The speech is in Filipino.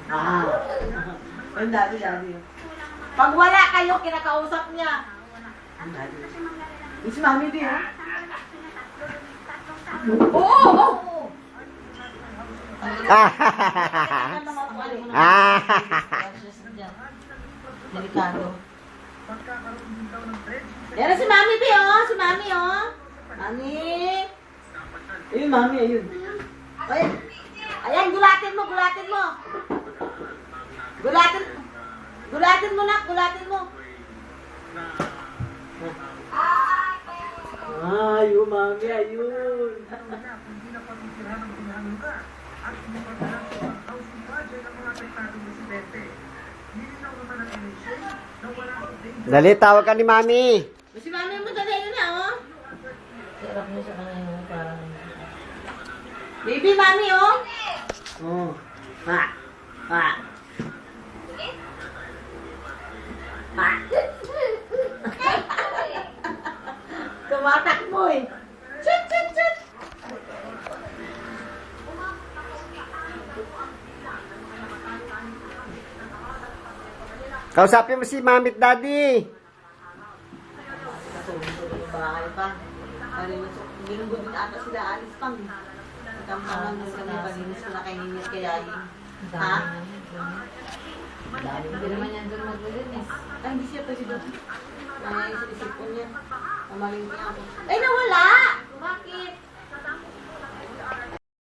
Ah. Ang dati. Pag wala kayo, kinakausap niya. Ang dati. Yung si Mami din, ha? Oo! Delikado. Yan na si Mami B, oh. Si Mami, oh. Mami. Ayun, Mami, ayun. Ayun. Ayan, gulatin mo. Gulatin mo, nak. Gulatin mo. Ayun, Mami, ayun. Dali, tawag ka ni Mami. Si Mami mo dali na, oh. Sarap mo sa kanya yung parang... Baby, Mami, oh. Oh. Ha. Tumatakbo, eh. Chut. Kausapin mo si Mami at Daddy. Katulog bahay pa. Ginugod din ata sila, alis pang. Tampangan mo kami, palinis ko na kay Ninis kaya yun. Ha? Hindi naman yan doon maglinis. Ay, hindi siya pwede doon. Ay, isip-isip ko niya. Mamaling niya ako. Ay, nawala!